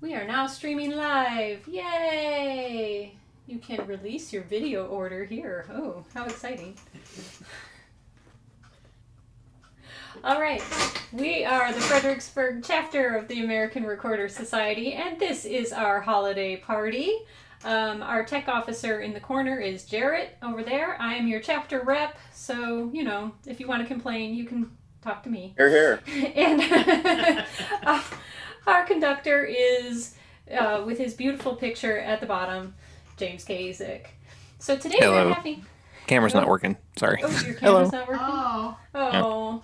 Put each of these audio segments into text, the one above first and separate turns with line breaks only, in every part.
We are now streaming live. Yay! You can release your video order here. Oh, how exciting. All right, we are the Fredericksburg chapter of the American Recorder Society, and this is our holiday party. Our tech officer in the corner is Jarrett over there. I am your chapter rep, so, you know, if you want to complain, you can talk to me.
Here.
And our conductor is, with his beautiful picture at the bottom, James K. Ezek. So today we're having...
Camera's not working. Sorry.
Oh, your camera's not working?
Oh.
Oh.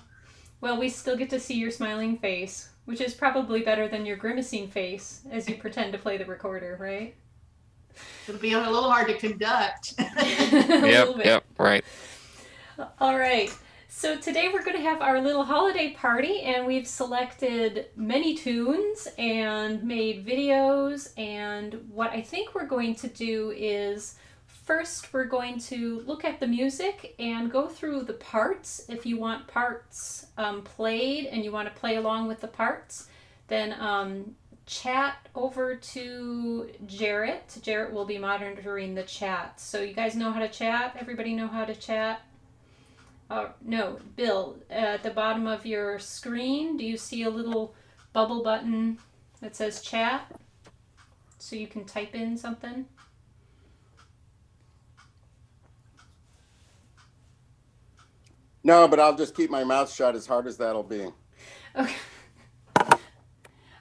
Well, we still get to see your smiling face, which is probably better than your grimacing face as you pretend to play the recorder, right?
It'll be a little hard to conduct.
Yep, right.
All right. So today we're going to have our little holiday party, and we've selected many tunes and made videos, and what I think we're going to do is first we're going to look at the music and go through the parts. If you want parts played and you want to play along with the parts, then chat over to Jarrett. Jarrett will be monitoring the chat. So you guys know how to chat? Everybody know how to chat? No, Bill, at the bottom of your screen, do you see a little bubble button that says chat? So you can type in something?
No, but I'll just keep my mouth shut as hard as that'll be.
Okay.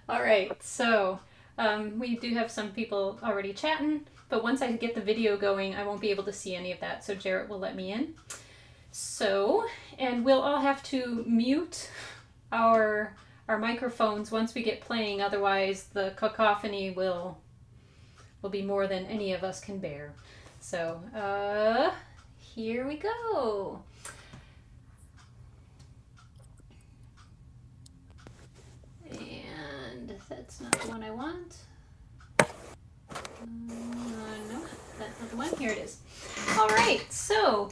All right, so we do have some people already chatting, but once I get the video going, I won't be able to see any of that, so Jarrett will let me in. So, and we'll all have to mute our microphones once we get playing, otherwise the cacophony will be more than any of us can bear. So, here we go. And that's not the one I want. No, that's not the one. Here it is. All right, so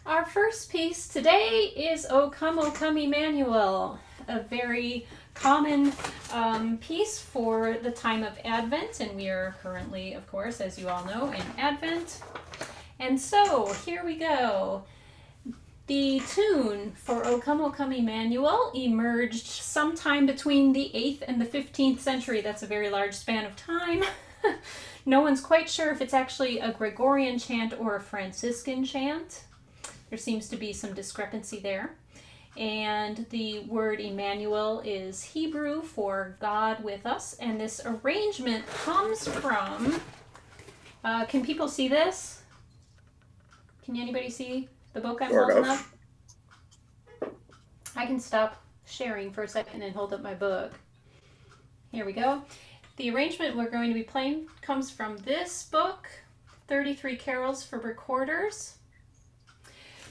our first piece today is O Come, Emmanuel, a very common piece for the time of Advent, and we are currently, of course, as you all know, in Advent. And so, here we go. The tune for O Come, Emmanuel emerged sometime between the 8th and the 15th century. That's a very large span of time. No one's quite sure if it's actually a Gregorian chant or a Franciscan chant. There seems to be some discrepancy there. And the word Emmanuel is Hebrew for God with us. And this arrangement comes from... can people see this? Can anybody see the book I'm holding up? I can stop sharing for a second and hold up my book. Here we go. The arrangement we're going to be playing comes from this book, 33 Carols for Recorders.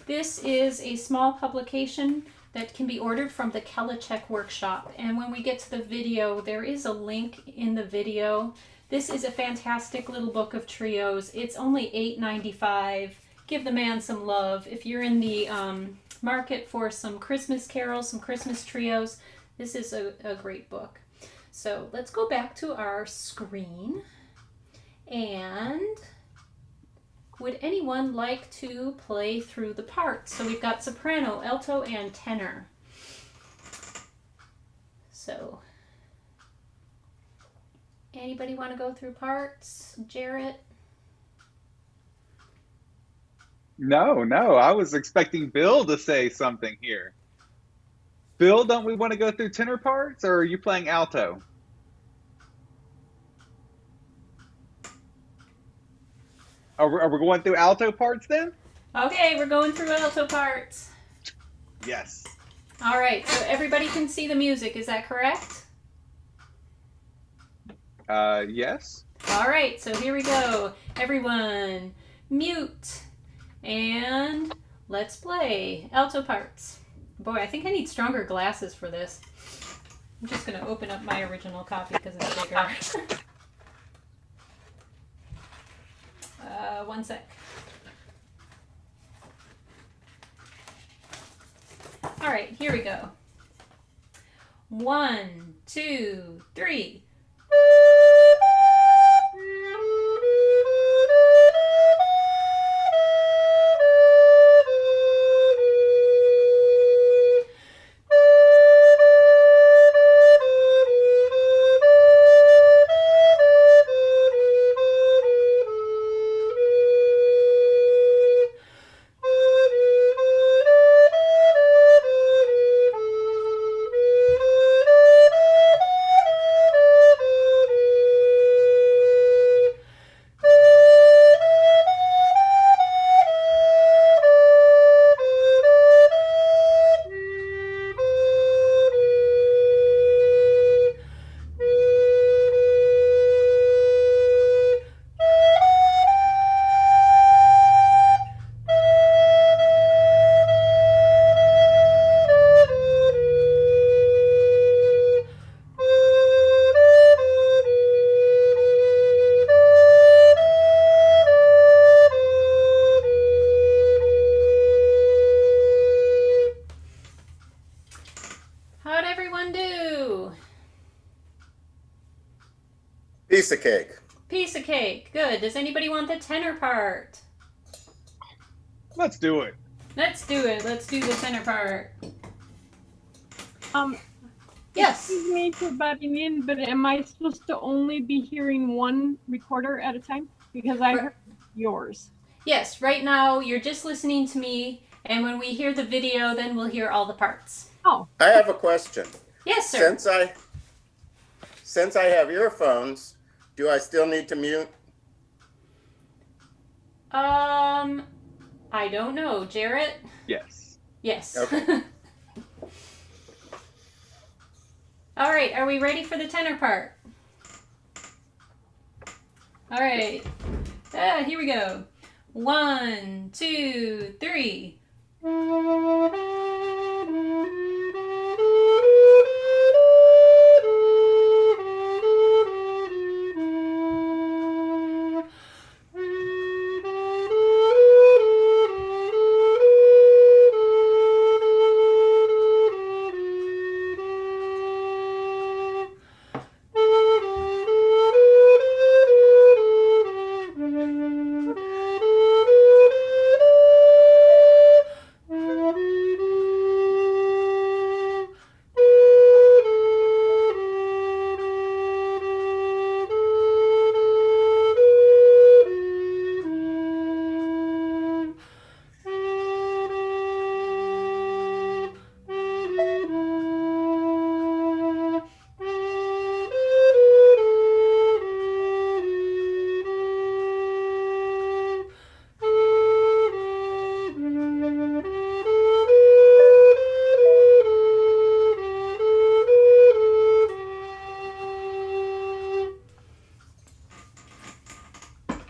This is a small publication that can be ordered from the Kelachek Workshop. And when we get to the video, there is a link in the video. This is a fantastic little book of trios. It's only $8.95. Give the man some love. If you're in the market for some Christmas carols, some Christmas trios, this is a great book. So let's go back to our screen. And would anyone like to play through the parts? So we've got soprano, alto, and tenor. So, anybody want to go through parts? Jarrett?
No, I was expecting Bill to say something here. Bill, don't we want to go through tenor parts, or are you playing alto? Are we going through alto parts then?
Okay, we're going through alto parts.
Yes.
All right, so everybody can see the music, is that correct?
Yes.
All right, so here we go. Everyone, mute. And let's play alto parts. Boy, I think I need stronger glasses for this. I'm just going to open up my original copy because it's bigger. One sec. All right, here we go. 1, 2, 3. How'd everyone do?
Piece of cake.
Piece of cake. Good. Does anybody want the tenor part?
Let's do it.
Let's do it. Let's do the tenor part. Yes.
Excuse me for butting in, but am I supposed to only be hearing one recorder at a time? Because I heard yours.
Yes, right now you're just listening to me, and when we hear the video, then we'll hear all the parts.
Oh,
I have a question.
Yes, sir.
Since I have earphones, do I still need to mute?
I don't know. Jarrett?
Yes.
Yes.
Okay.
All right, are we ready for the tenor part? All right. Here we go. 1, 2, 3.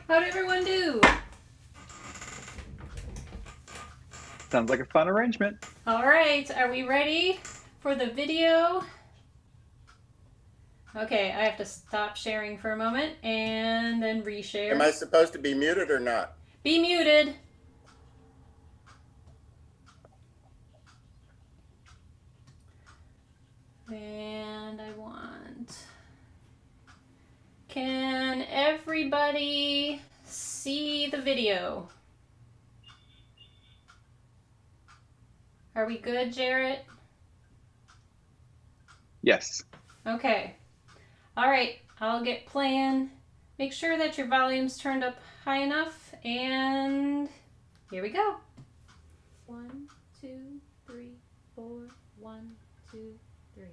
How'd everyone do?
Sounds like a fun arrangement.
All right, are we ready for the video? Okay, I have to stop sharing for a moment and then reshare.
Am I supposed to be muted or not?
Be muted. And I want... Can everybody see the video? Are we good, Jarrett?
Yes.
Okay. All right, I'll get playing. Make sure that your volume's turned up high enough, and here we go. 1, 2, 3, 4. 1, 2, 3.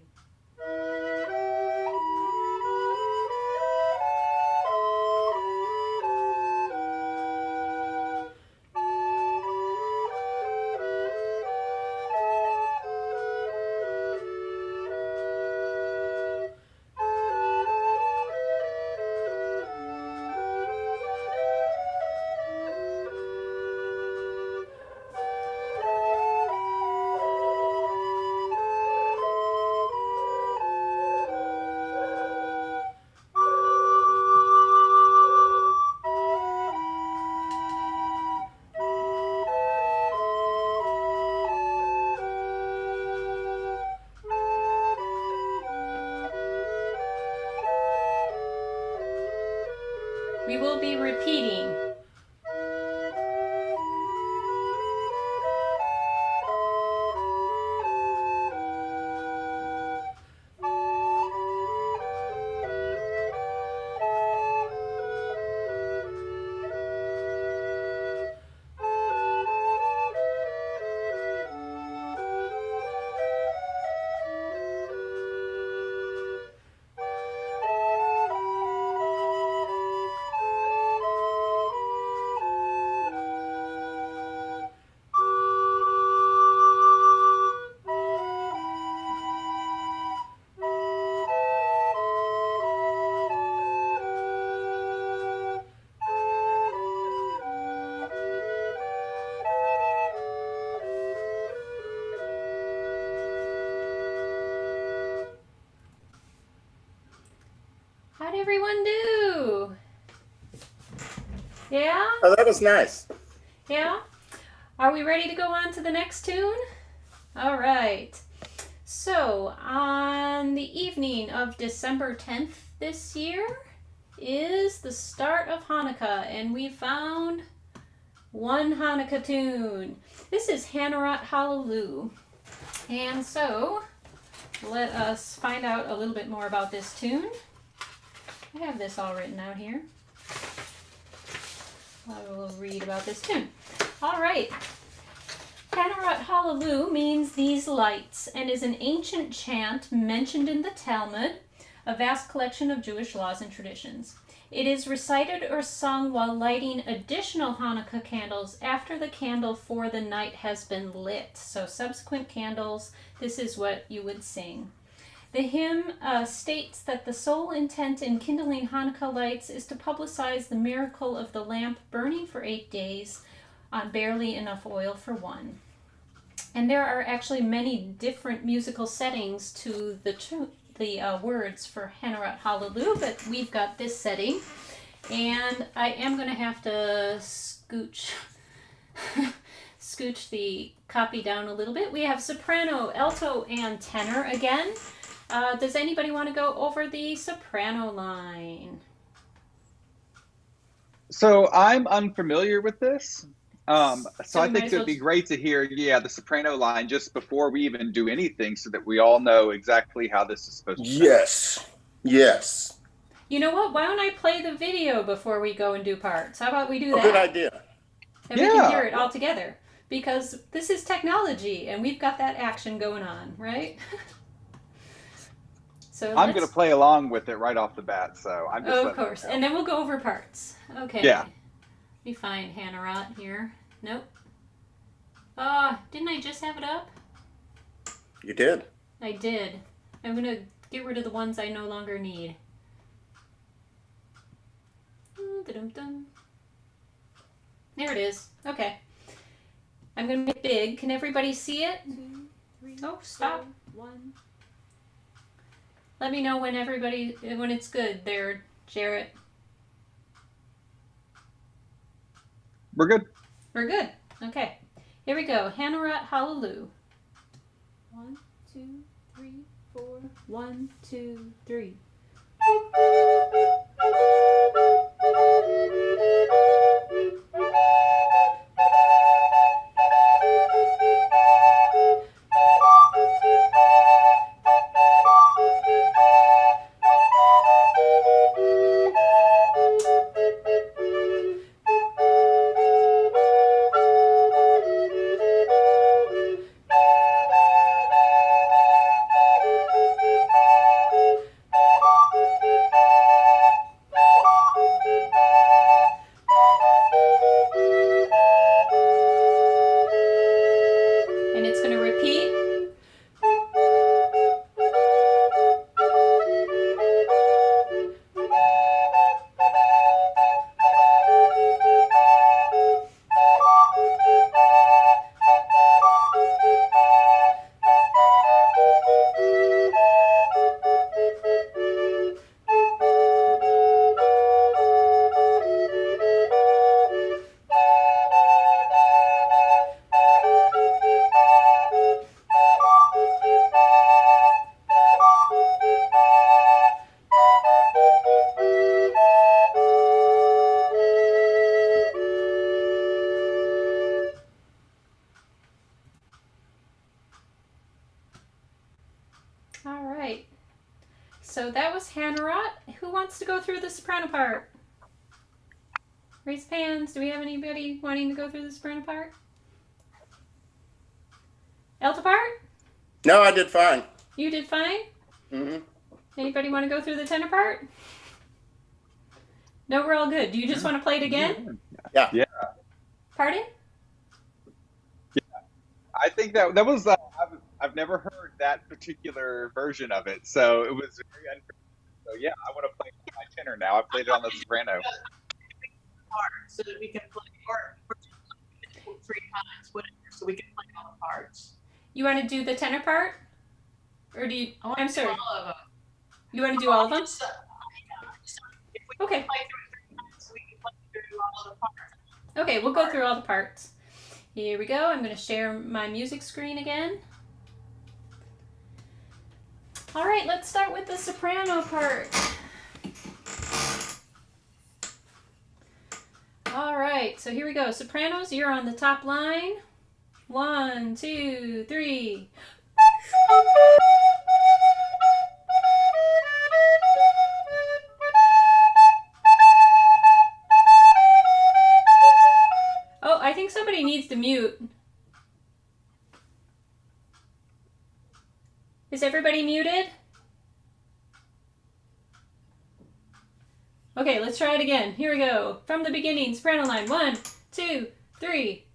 We will be repeating. How'd everyone do? Yeah?
Oh, that was nice.
Yeah? Are we ready to go on to the next tune? All right. So, on the evening of December 10th this year is the start of Hanukkah, and we found one Hanukkah tune. This is Hanerot Hallelu. And so, let us find out a little bit more about this tune. I have this all written out here. I will read about this tune. All right. Hanurat Hallelu means these lights and is an ancient chant mentioned in the Talmud, a vast collection of Jewish laws and traditions. It is recited or sung while lighting additional Hanukkah candles after the candle for the night has been lit. So subsequent candles, this is what you would sing. The hymn states that the sole intent in kindling Hanukkah lights is to publicize the miracle of the lamp burning for 8 days on barely enough oil for one. And there are actually many different musical settings to the words for Hanurat Hallelu, but we've got this setting. And I am going to have to scooch the copy down a little bit. We have soprano, alto, and tenor again. Does anybody want to go over the soprano line?
So I'm unfamiliar with this. So
So
I think it would be great to hear, the soprano line just before we even do anything so that we all know exactly how this is supposed to sound.
Yes. Yes.
You know what? Why don't I play the video before we go and do parts? How about we do that?
Good idea.
And we can hear it all together. Because this is technology and we've got that action going on, right? So
I'm going to play along with it right off the bat, so I'm just
of course. And then we'll go over parts. Okay.
Yeah.
Let me find Hanerot here. Nope. Didn't I just have it up?
You did.
I did. I'm going to get rid of the ones I no longer need. There it is. Okay. I'm going to make it big. Can everybody see it? 2, 3, oh, stop. 4, 1. Let me know when when it's good there, Jarrett.
We're good.
We're good. Okay. Here we go. Hanurat Hallelu. 1, 2, 3, 4. 1, 2, 3. so that was Hanerot. Who wants to go through the soprano part? Raise hands. Do we have anybody wanting to go through the soprano part? Alto part?
No, I did fine.
You did fine?
Mm-hmm.
Anybody want to go through the tenor part? No, we're all good. Do you just want to play it again?
Yeah.
Yeah.
Pardon?
I think that was I've never heard that particular version of it, so it was very unfamiliar. So yeah, I want to play my tenor now. I played it on the soprano.
So that we can play, or just 3 times, whatever, so we can play all the parts.
You want to do the tenor part? Or do you... I'm sorry.
All of them.
You want to do all of them?
If we
Okay.
can play through 3 times, we can play through all of the parts.
Okay, we'll go through all the parts. Here we go. I'm going to share my music screen again. All right, let's start with the soprano part. All right, so here we go. Sopranos, you're on the top line. 1, 2, 3. Oh, I think somebody needs to mute. Is everybody muted? Okay, let's try it again. Here we go. From the beginning, soprano line. 1, 2, 3.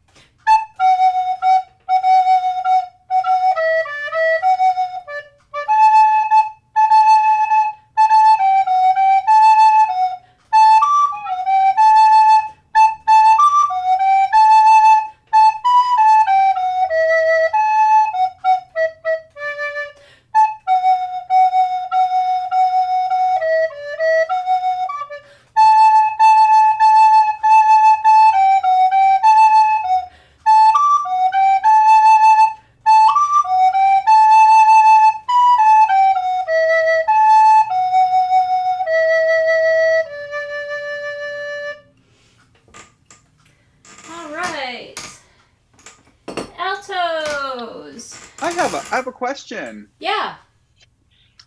I have a question.
Yeah.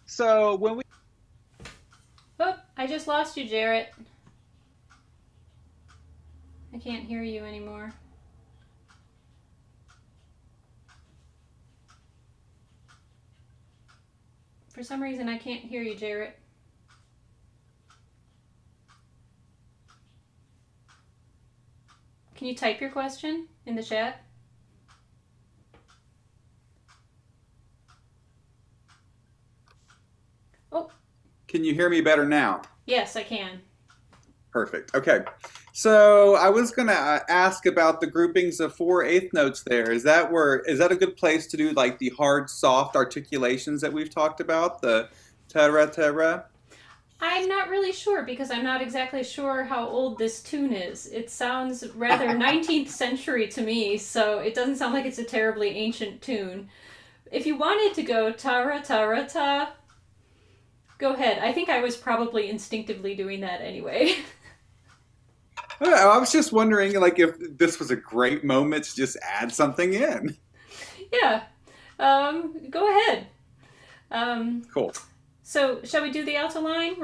So when we...
Oh, I just lost you, Jarrett. I can't hear you anymore. For some reason, I can't hear you, Jarrett. Can you type your question in the chat? Oh.
Can you hear me better now?
Yes, I can.
Perfect. Okay. So I was going to ask about the groupings of 4/8 notes there. Is that a good place to do like the hard, soft articulations that we've talked about? The ta-ra.
I'm not really sure because I'm not exactly sure how old this tune is. It sounds rather 19th century to me, so it doesn't sound like it's a terribly ancient tune. If you wanted to go ta-ra, go ahead. I think I was probably instinctively doing that anyway.
I was just wondering, like, if this was a great moment to just add something in.
Yeah. Go ahead.
Cool.
So, shall we do the alto line?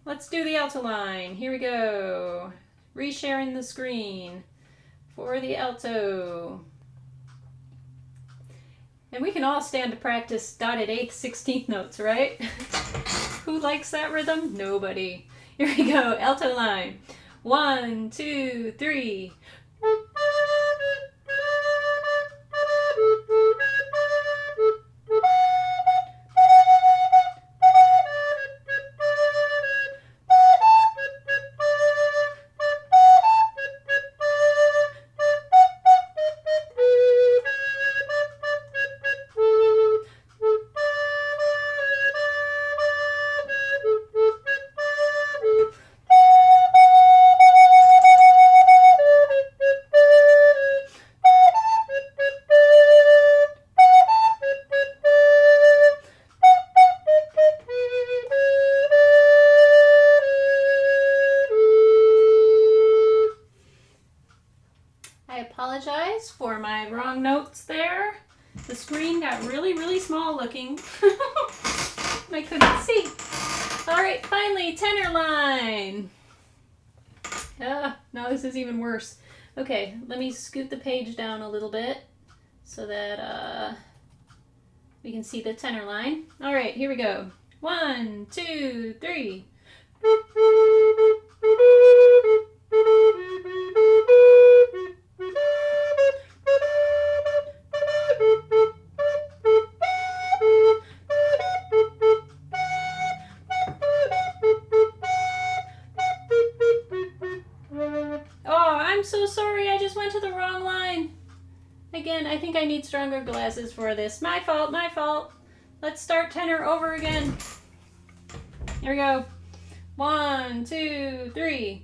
Let's do the alto line. Here we go. Resharing the screen for the alto. And we can all stand to practice dotted 8th, 16th notes, right? Who likes that rhythm? Nobody. Here we go. Alto line. 1, 2, 3. Apologize for my wrong notes there. The screen got really, really small looking. I couldn't see. right, finally, tenor line. Now this is even worse. Okay, let me scoot the page down a little bit so that we can see the tenor line. All right, here we go. 1, 2, 3. Oh, I'm so sorry. I just went to the wrong line. Again, I think I need stronger glasses for this. My fault, my fault. Let's start tenor over again. Here we go. 1, 2, 3.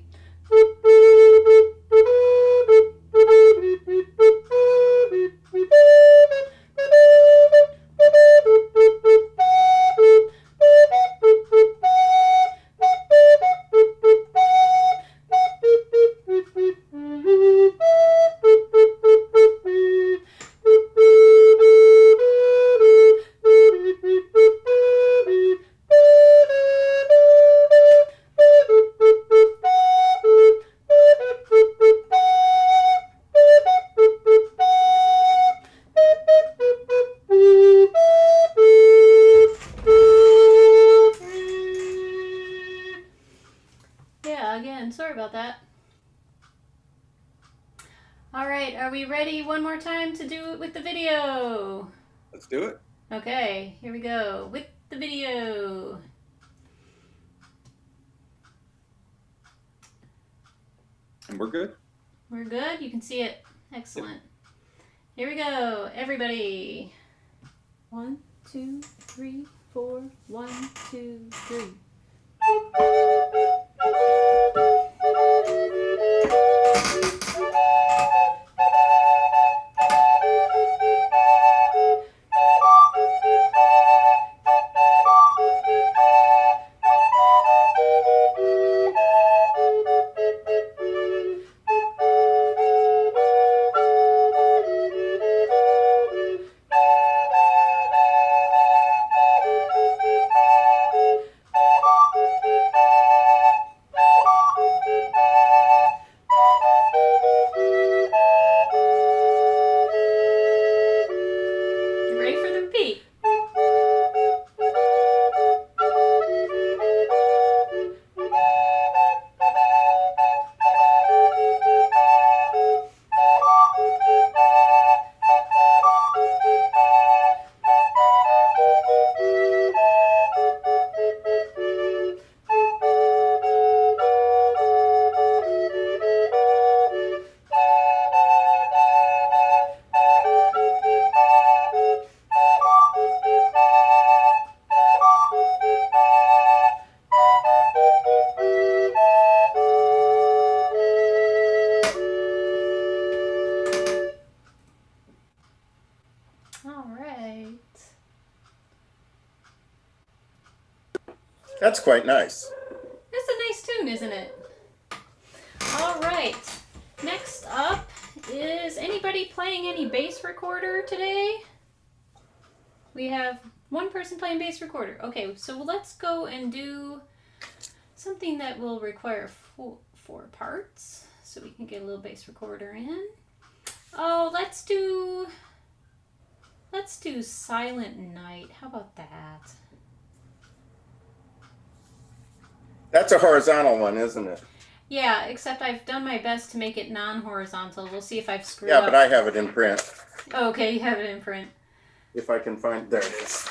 Sorry about that. All right, are we ready one more time to do it with the video?
Let's do it.
Okay, here we go with the video.
And we're good?
We're good? You can see it. Excellent. Here we go, everybody. 1, 2, 3, 4. 1, 2, 3.
That's quite nice.
That's a nice tune, isn't it? All right. Next up, is anybody playing any bass recorder today? We have one person playing bass recorder. Okay, so let's go and do something that will require four parts, so we can get a little bass recorder in. Oh, let's do Silent Night. How about that?
That's a horizontal one, isn't it?
Yeah, except I've done my best to make it non-horizontal. We'll see if I've screwed
Yeah,
up.
but I have it in print.
Oh, okay, you have it in print.
If I can find, there it is.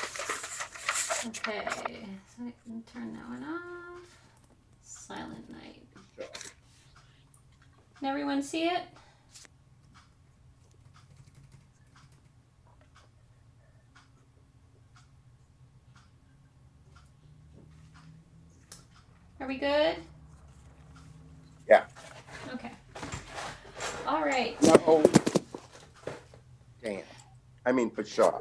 Okay, so I can turn that one off. Silent Night. Can everyone see it? Are we good?
Yeah.
Okay. All right.
No. Damn. I mean, pshaw.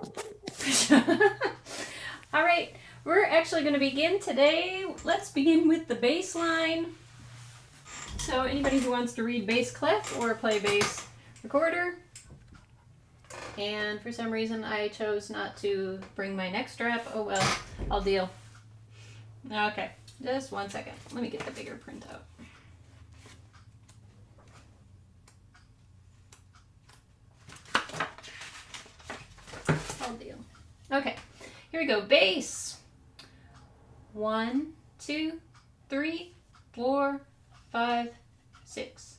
All right. We're actually going to begin today. Let's begin with the bass line. So anybody who wants to read bass clef or play bass recorder. And for some reason I chose not to bring my neck strap. Oh well, I'll deal. Okay. Just one second. Let me get the bigger printout. All deal. Okay, here we go. Bass. 1, 2, 3, 4, 5, 6.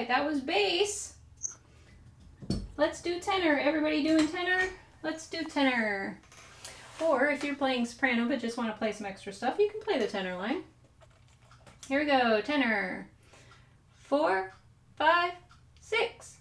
That was bass. Let's do tenor. Everybody doing tenor? Let's do tenor. Or if you're playing soprano but just want to play some extra stuff, you can play the tenor line. Here we go. Tenor. 4, 5, 6.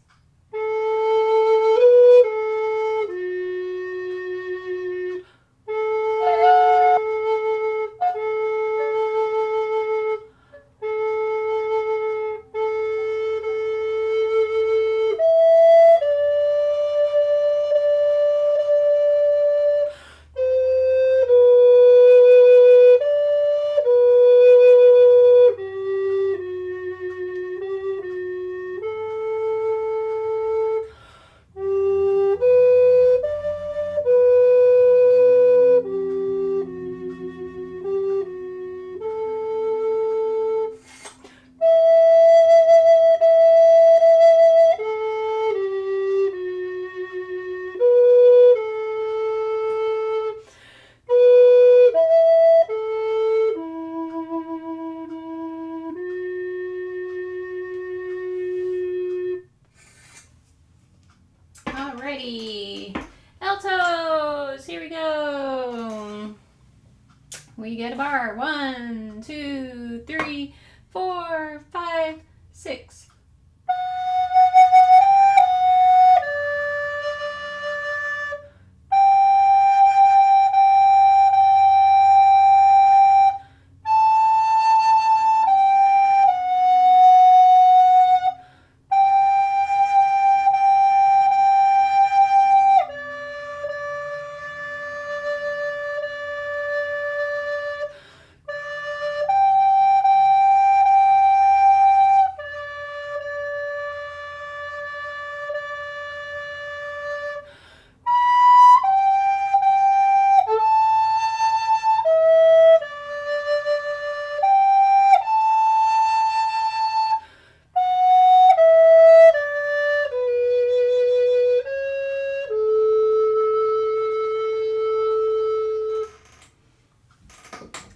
Alrighty, altos, here we go. We get a bar. 1, 2, 3, 4, 5, 6.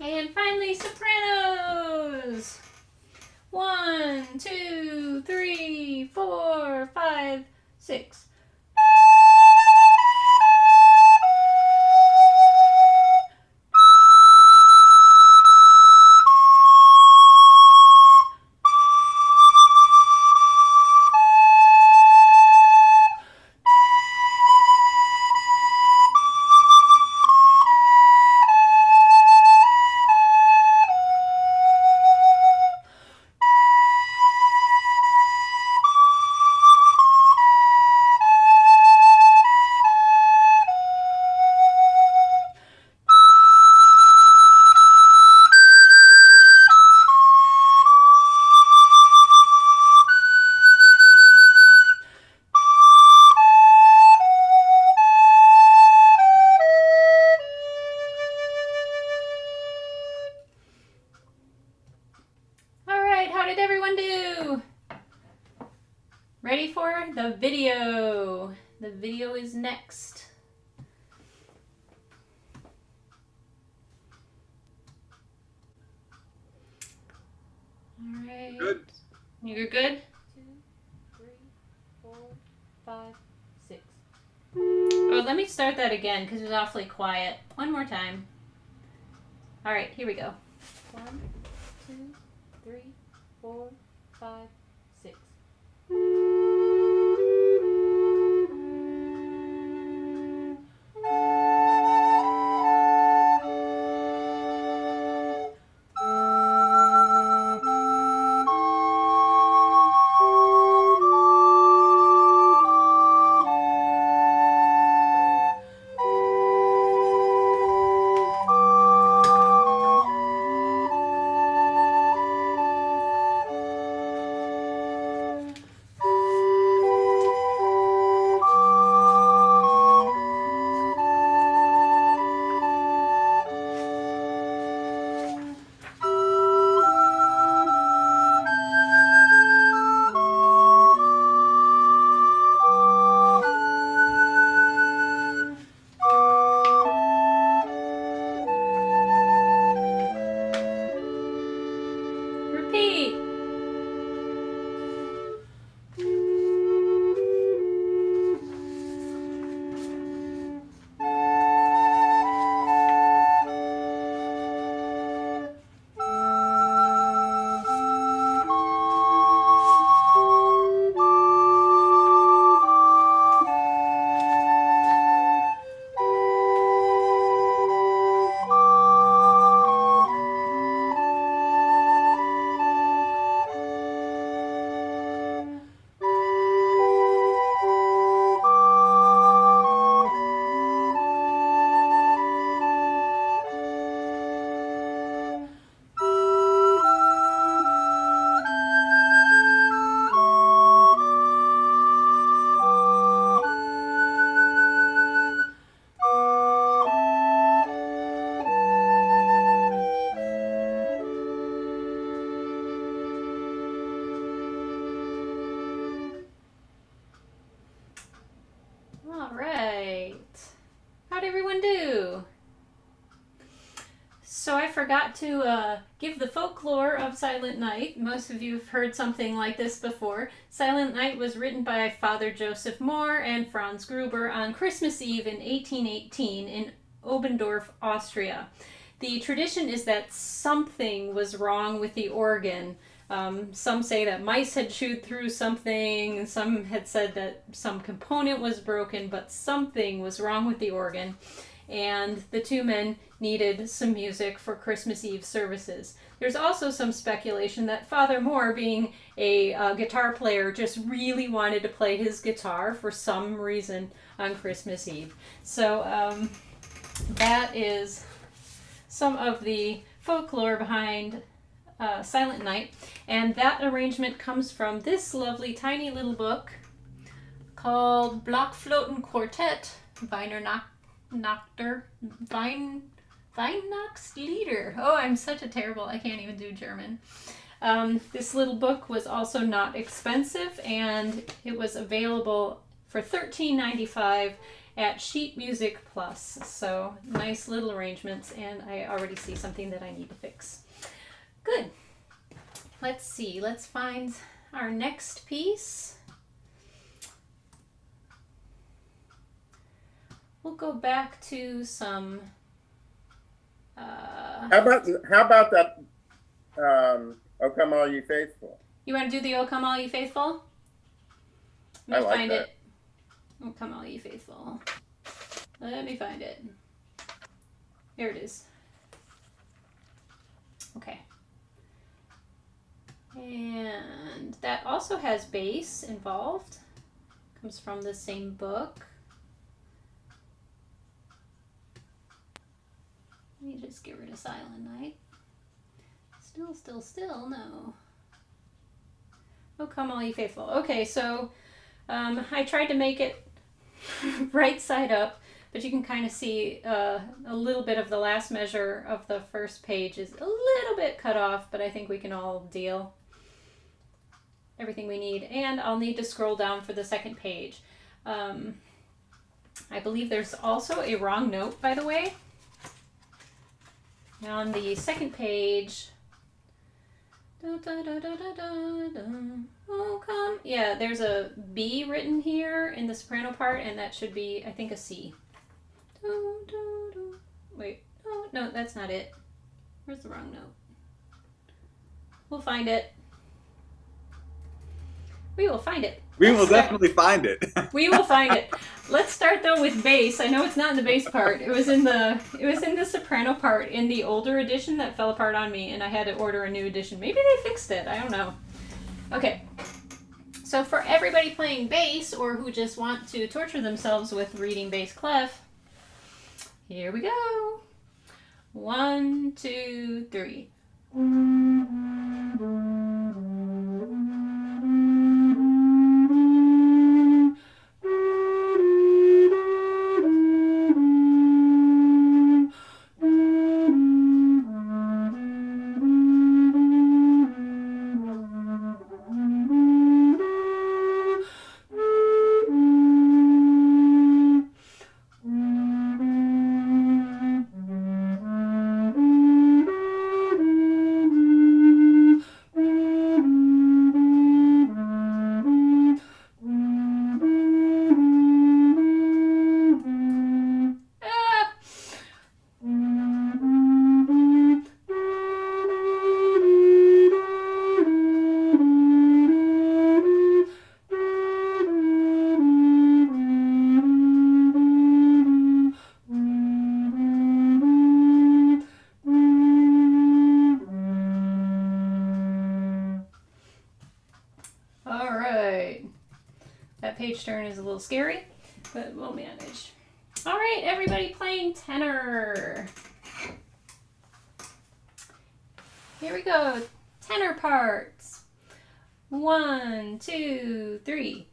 And finally, sopranos. 1, 2, 3, 4, 5, 6. How did everyone do? Ready for the video? The video is next. right.
Good.
You're good? 2, 3, 4, 5, 6. Oh, let me start that again because it was awfully quiet. One more time. All right, here we go. 1, 2, 3, 4, 5, 6. Repeat. All right. How'd everyone do? So I forgot to give the folklore of Silent Night. Most of you have heard something like this before. Silent Night was written by Father Joseph Mohr and Franz Gruber on Christmas Eve in 1818 in Obendorf, Austria. The tradition is that something was wrong with the organ. Some say that mice had chewed through something, and some had said that some component was broken, but something was wrong with the organ. And the two men needed some music for Christmas Eve services. There's also some speculation that Father Mohr, being a guitar player, just really wanted to play his guitar for some reason on Christmas Eve. So that is some of the folklore behind Silent Night. And that arrangement comes from this lovely tiny little book called Blockflotenquartett, Weihnachtslieder. Oh, I'm such a terrible, I can't even do German. This little book was also not expensive, and it was available for $13.95 at Sheet Music Plus. So nice little arrangements, and I already see something that I need to fix. Good. Let's see, let's find our next piece. We'll go back to some.
How about that? "O Come All You Faithful."
You want to do the "O Come All Ye Faithful"? Let me
I like
find
that.
it. "O Come All Ye Faithful." Let me find it. Here it is. Okay. And that also has bass involved. Comes from the same book. Let me just get rid of Silent Night. Still, no. "Oh, Come All Ye Faithful." Okay, so I tried to make it right side up, but you can kind of see a little bit of the last measure of the first page is a little bit cut off, but I think we can all deal everything we need. And I'll need to scroll down for the second page. I believe there's also a wrong note, by the way. On the second page, Da, da, da, da, da, da, da. Oh, come. Yeah, there's a B written here in the soprano part, and that should be, I think, a C. Do, do, do. Wait. Oh, no, that's not it. Where's the wrong note? We'll find it. We will find it.
We will definitely find it.
We will find it. Let's start though with bass. I know it's not in the bass part. It was in the soprano part in the older edition that fell apart on me, and I had to order a new edition. Maybe they fixed it. I don't know. Okay. So for everybody playing bass or who just want to torture themselves with reading bass clef, here we go. 1, 2, 3. Page turn is a little scary, but we'll manage. All right, everybody playing tenor. Here we go. Tenor parts. 1, 2, 3.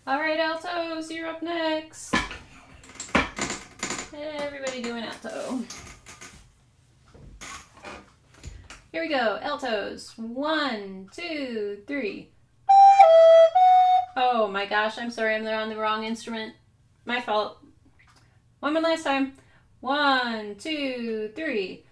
All right, altos, you're up next. Everybody doing alto. Here we go, altos. 1, 2, 3. Oh my gosh, I'm sorry, I'm on the wrong instrument. My fault. One more last time. 1, 2, 3.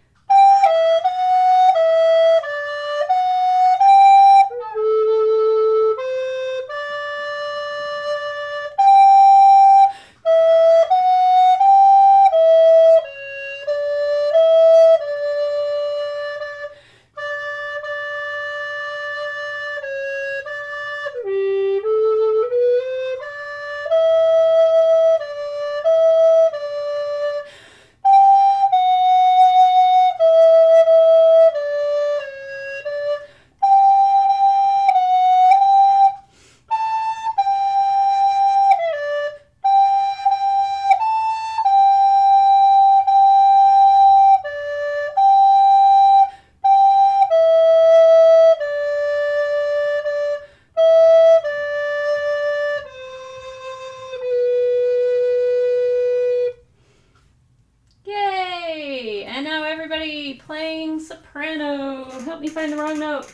Playing soprano. Help me find the wrong note.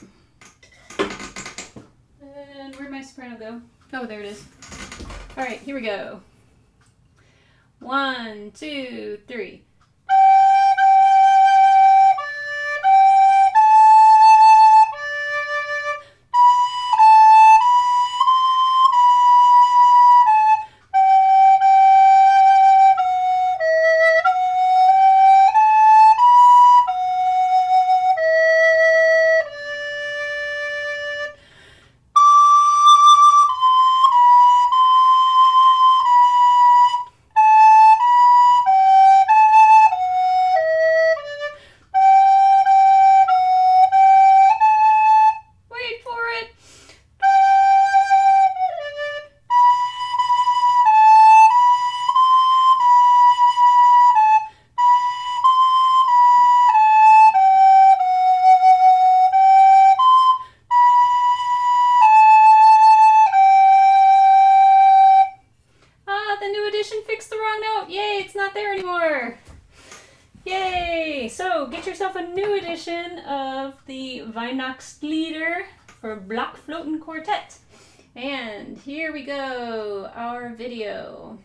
And where'd my soprano go? Oh, there it is. All right, here we go. 1, 2, 3. a new edition of the Weihnachtslieder for Blockflotenquartett. And here we go, our video.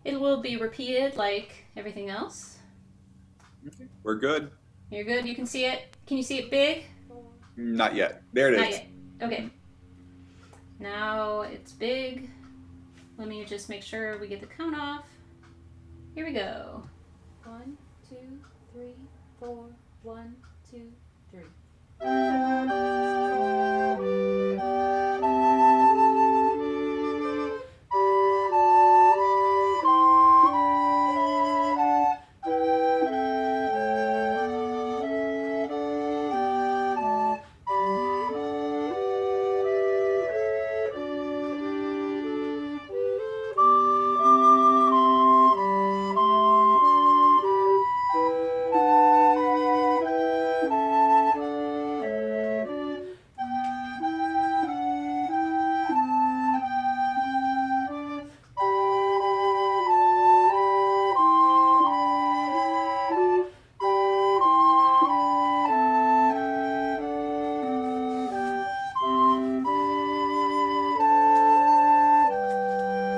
It will be repeated like everything else.
We're good.
You're good, you can see it. Can you see it big?
Not yet. There it is.
Not yet. Okay. Now it's big. Let me just make sure we get the count off. Here we go. 1, 2, 3, 4. 1, 2, 3.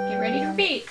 Get ready to repeat.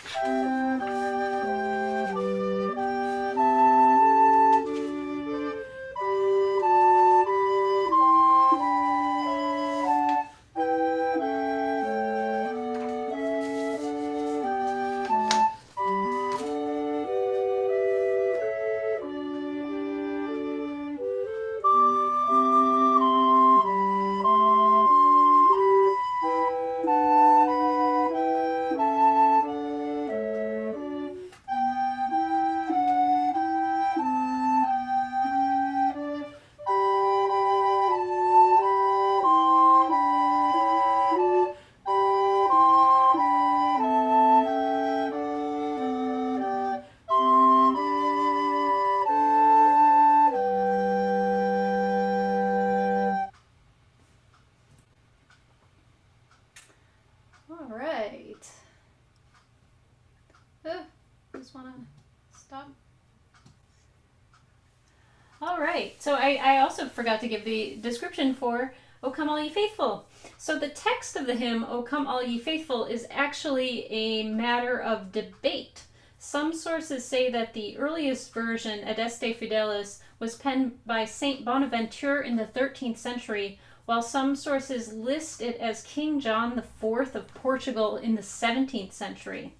All right. Just want to stop. All right. So I also forgot to give the description for O Come All Ye Faithful. So the text of the hymn, O Come All Ye Faithful, is actually a matter of debate. Some sources say that the earliest version, Adeste Fidelis, was penned by Saint Bonaventure in the 13th century, while some sources list it as King John IV of Portugal in the 17th century,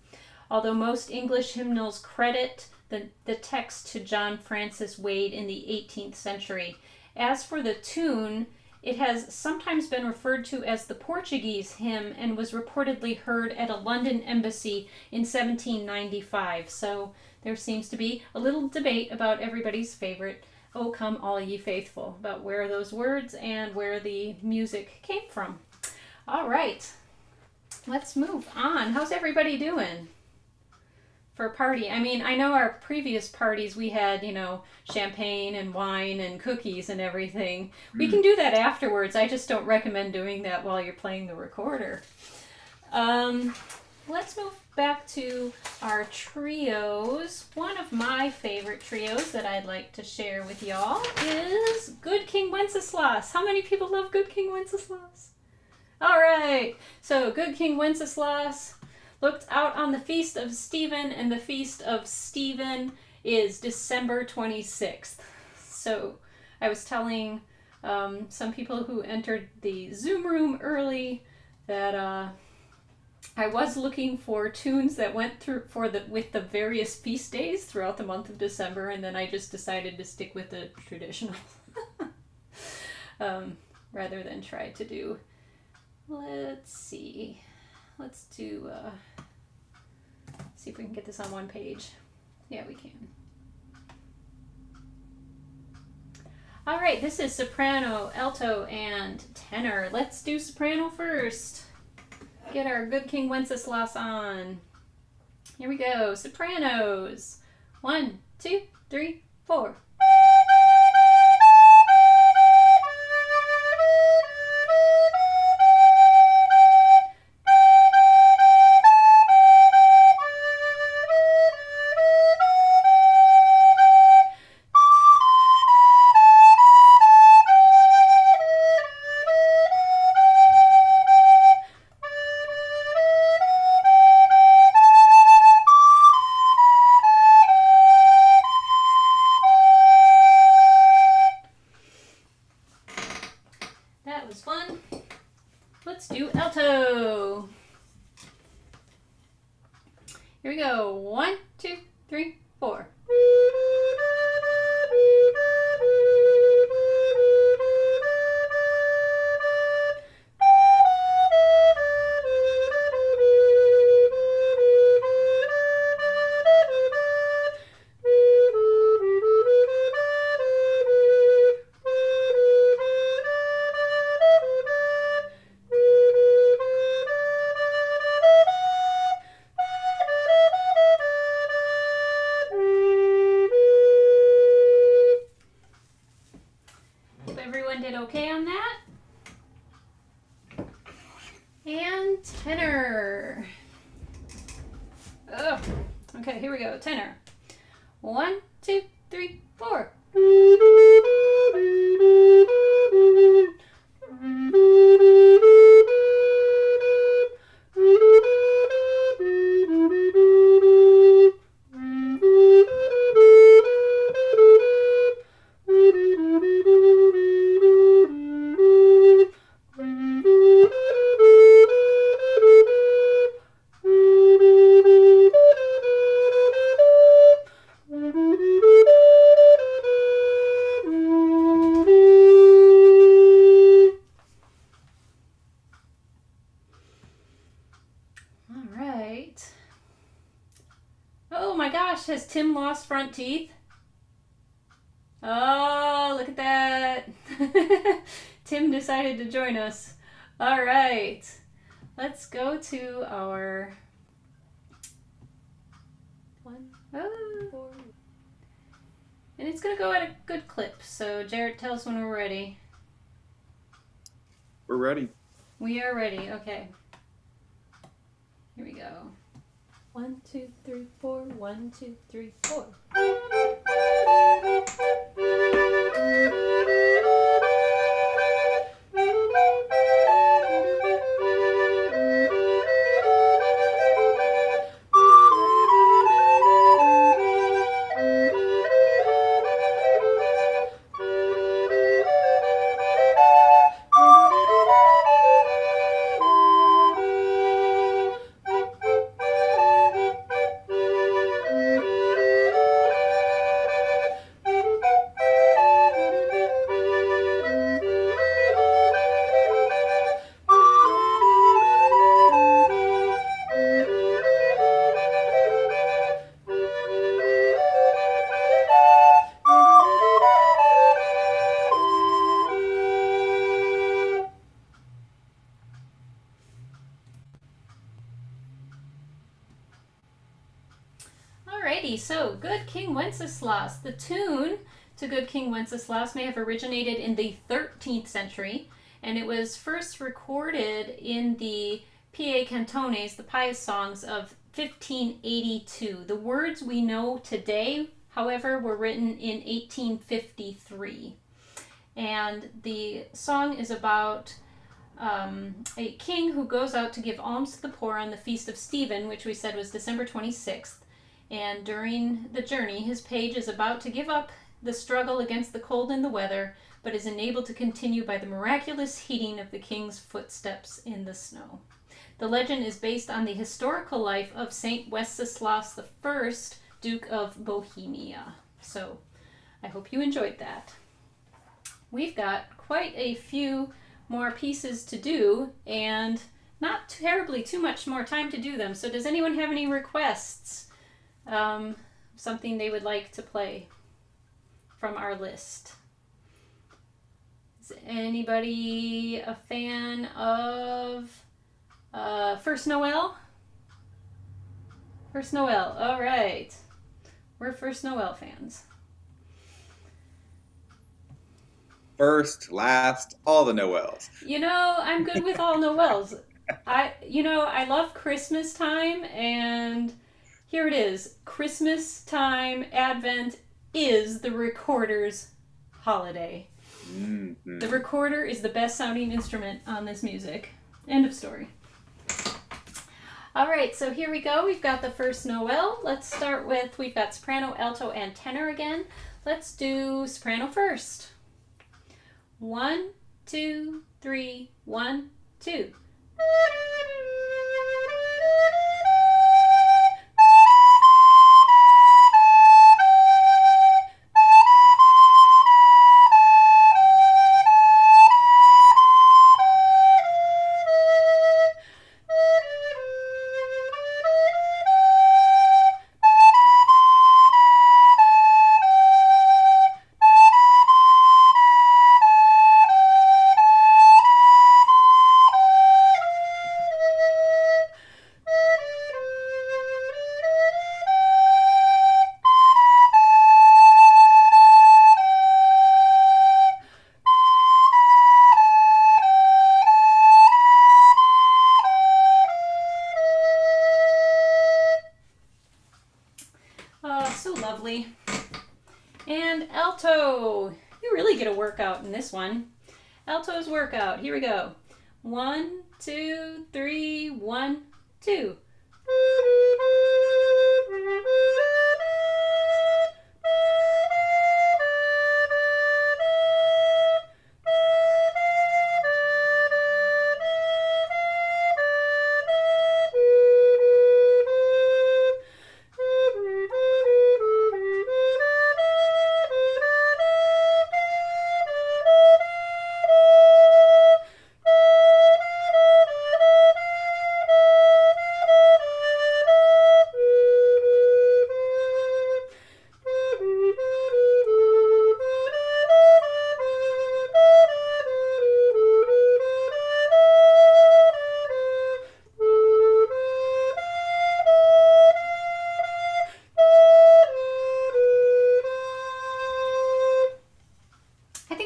although most English hymnals credit the text to John Francis Wade in the 18th century. As for the tune, it has sometimes been referred to as the Portuguese hymn and was reportedly heard at a London embassy in 1795. So there seems to be a little debate about everybody's favorite O Come All Ye Faithful, about where those words and where the music came from. All right, let's move on. How's everybody doing for a party? I mean, I know our previous parties we had, you know, champagne and wine and cookies and everything. We can do that afterwards. I just don't recommend doing that while you're playing the recorder. Let's move back to our trios. One of my favorite trios that I'd like to share with y'all is Good King Wenceslas. How many people love Good King Wenceslas? All right, so Good King Wenceslas looked out on the feast of Stephen, and the feast of Stephen is December 26th. So I was telling some people who entered the Zoom room early that I was looking for tunes that went through with the various feast days throughout the month of December, and then I just decided to stick with the traditional rather than try to do. Let's see. Let's do. See if we can get this on one page. Yeah, we can. All right, this is soprano, alto, and tenor. Let's do soprano first. Get our Good King Wenceslas on. Here we go. Sopranos. 1, 2, 3, 4. everyone did okay on that. And tenor. Oh, okay, here we go. Tenor. 1, 2, 3, 4. Has Tim lost front teeth? Oh, look at that. Tim decided to join us. All right. Let's go to our... Oh. And it's going to go at a good clip. So, Jarrett, tell us when we're ready.
We're ready.
We are ready. Okay. Here we go. 1, 2, 3, 4. 1, 2, 3, 4. So, Good King Wenceslas. The tune to Good King Wenceslas may have originated in the 13th century, and it was first recorded in the Pie Cantones, the pious songs of 1582. The words we know today, however, were written in 1853. And the song is about a king who goes out to give alms to the poor on the Feast of Stephen, which we said was December 26th. And during the journey, his page is about to give up the struggle against the cold and the weather, but is enabled to continue by the miraculous heating of the king's footsteps in the snow. The legend is based on the historical life of Saint Wenceslas I, Duke of Bohemia. So, I hope you enjoyed that. We've got quite a few more pieces to do, and not terribly too much more time to do them. So does anyone have any requests? Something they would like to play from our list. Is anybody a fan of First Noel? First Noel, all right. We're First Noel fans.
First, last, all the Noels.
You know, I'm good with all Noels. I love Christmas time, and here it is. Christmas time, Advent is the recorder's holiday. Mm-hmm. The recorder is the best sounding instrument on this music. End of story. All right, so here we go. We've got the First Noel. Let's start with, we've got soprano, alto, and tenor again. Let's do soprano first. 1, 2, 3, 1, 2. And alto. You really get a workout in this one. Alto's workout. Here we go. 1, 2, 3, 1, 2.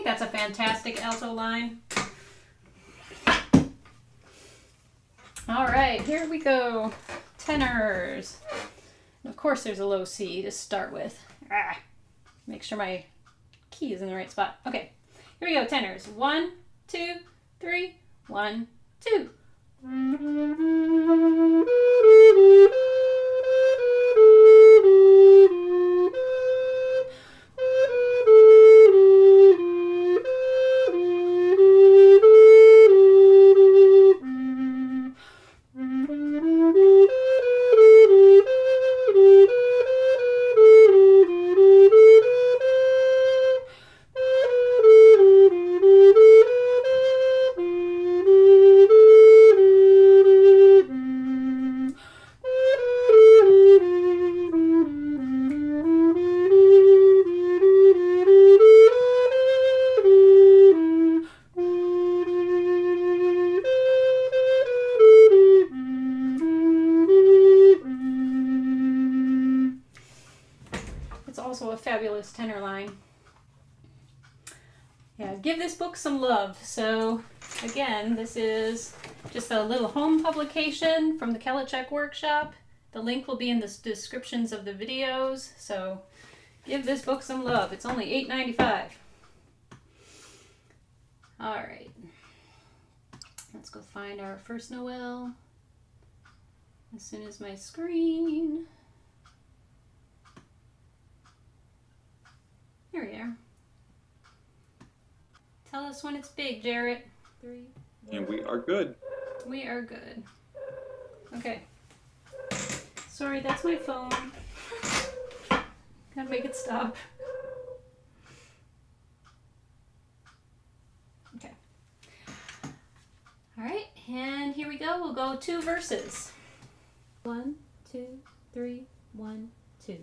That's a fantastic alto line. All right, here we go. Tenors. And of course, there's a low C to start with. Make sure my key is in the right spot. Okay, here we go. Tenors. 1, 2, 3, 1, 2. Also a fabulous tenor line. Yeah, give this book some love. So again, this is just a little home publication from the Kalichek workshop. The link will be in the descriptions of the videos. So give this book some love. It's only $8.95. All right, let's go find our First Noel as soon as my screen. Here we are. Tell us when it's big, Jarrett. 3.
And we are good.
We are good. Okay. Sorry, that's my phone. Gotta make it stop. Okay. All right, and here we go. We'll go 2 verses. 1, 2, 3, 1, 2.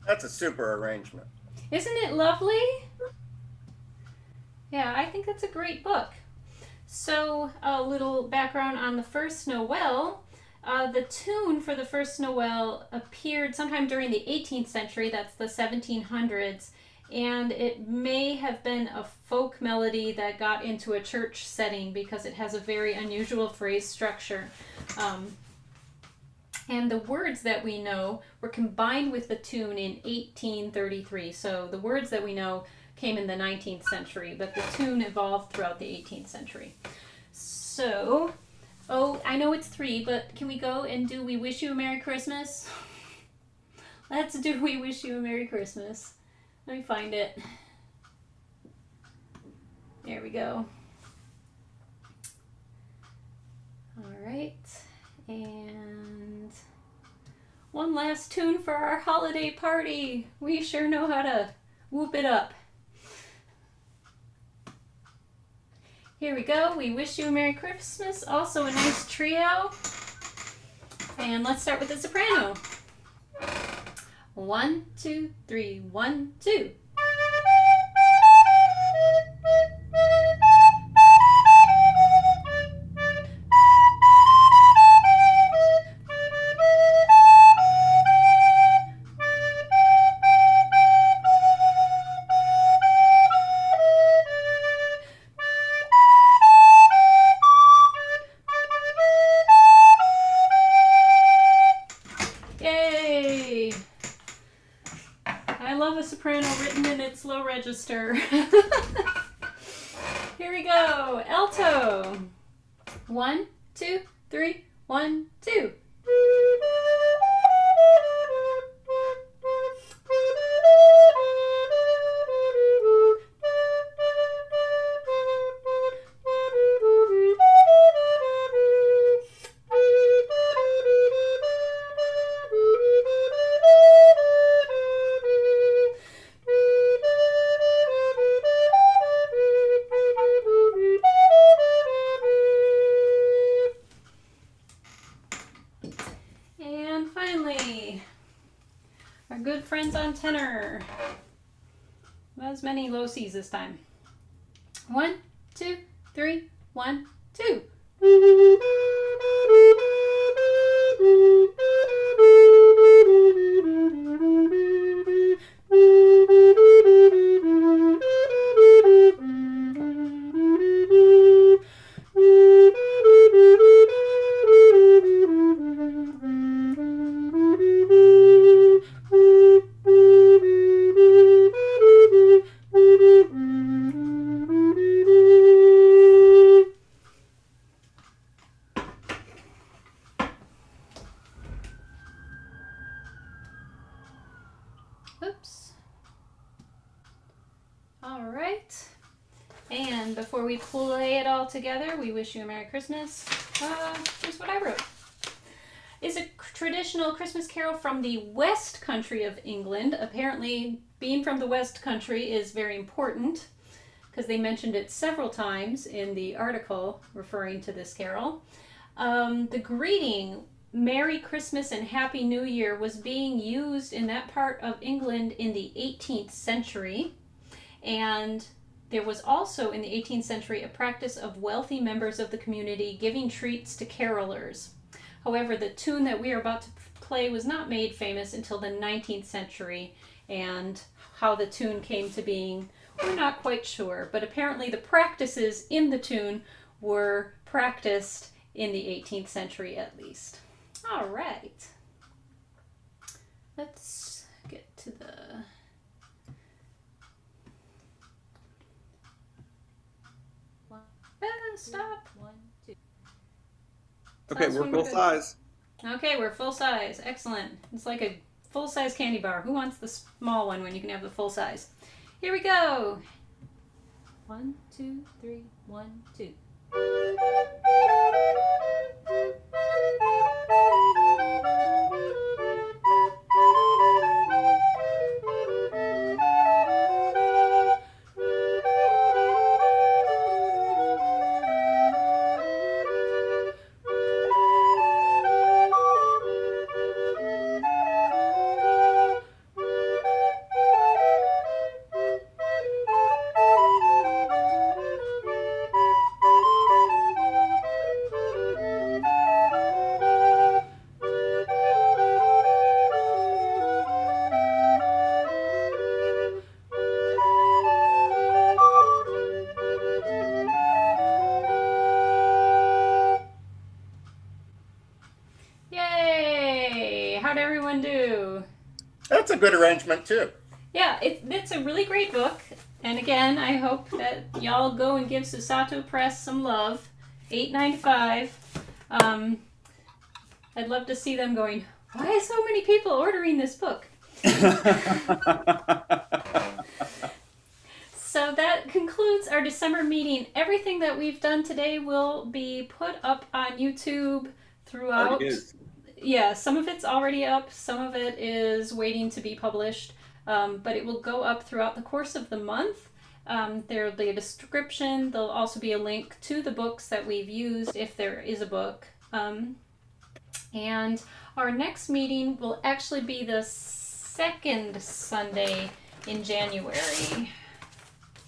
That's a super arrangement.
Isn't it lovely? Yeah, I think that's a great book. So, a little background on the First Noel. The tune for the First Noel appeared sometime during the 18th century, that's the 1700s, and it may have been a folk melody that got into a church setting because it has a very unusual phrase structure. And the words that we know were combined with the tune in 1833. So the words that we know came in the 19th century, but the tune evolved throughout the 18th century. So, oh, I know it's 3, but can we go and do We Wish You a Merry Christmas? Let's do We Wish You a Merry Christmas. Let me find it. There we go. All right. And one last tune for our holiday party. We sure know how to whoop it up. Here we go. We Wish You a Merry Christmas. Also a nice trio. And let's start with the soprano. 1, 2, 3, 1, 2. Yay! I love a soprano written in its low register. Here we go. Alto. 1, 2, 3, 1, 2. And finally, our good friends on tenor. Not as many low C's this time. 1, 2, 3, 1, 2. Oops. All right. And before we play it all together, we wish you a Merry Christmas. Here's what I wrote. Is a traditional Christmas carol from the West Country of England. Apparently, being from the West Country is very important because they mentioned it several times in the article referring to this carol. The greeting, Merry Christmas and Happy New Year, was being used in that part of England in the 18th century. And there was also in the 18th century a practice of wealthy members of the community giving treats to carolers. However, the tune that we are about to play was not made famous until the 19th century, and how the tune came to being, we're not quite sure. But apparently the practices in the tune were practiced in the 18th century at least. All right. Let's get to the... Stop. 1, 2.
Okay, we're full size.
Okay, we're full size. Excellent. It's like a full-size candy bar. Who wants the small one when you can have the full size? Here we go. 1, 2, 3, 1, 2. How'd everyone do?
That's a good arrangement too.
Yeah, it's a really great book. And again, I hope that y'all go and give Susato Press some love. $8.95. I'd love to see them going, why are so many people ordering this book? So that concludes our December meeting. Everything that we've done today will be put up on YouTube throughout.
Already is.
Yeah, some of it's already up, some of it is waiting to be published, but it will go up throughout the course of the month. There will be a description. There'll also be a link to the books that we've used, if there is a book. And our next meeting will actually be the second Sunday in January,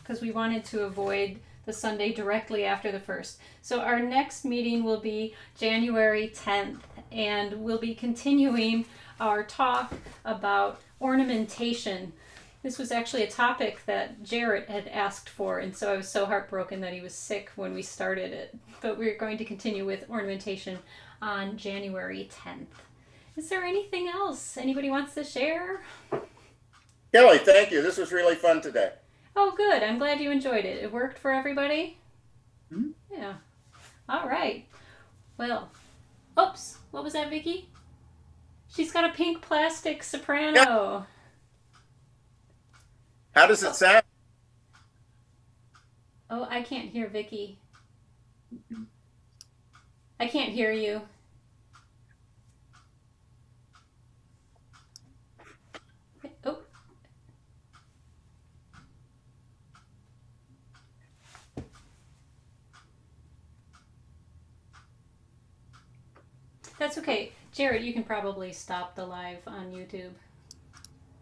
because we wanted to avoid the Sunday directly after the first. So our next meeting will be January 10th, and we'll be continuing our talk about ornamentation. This was actually a topic that Jarrett had asked for, and so I was so heartbroken that he was sick when we started it. But we're going to continue with ornamentation on January 10th. Is there anything else anybody wants to share?
Kelly, thank you. This was really fun today.
Oh, good. I'm glad you enjoyed it. It worked for everybody?
Mm-hmm.
Yeah. All right. Well, oops. What was that, Vicky? She's got a pink plastic soprano.
How does it sound?
Oh, I can't hear Vicky. I can't hear you. Oh. That's okay. Jared, you can probably stop the live on YouTube.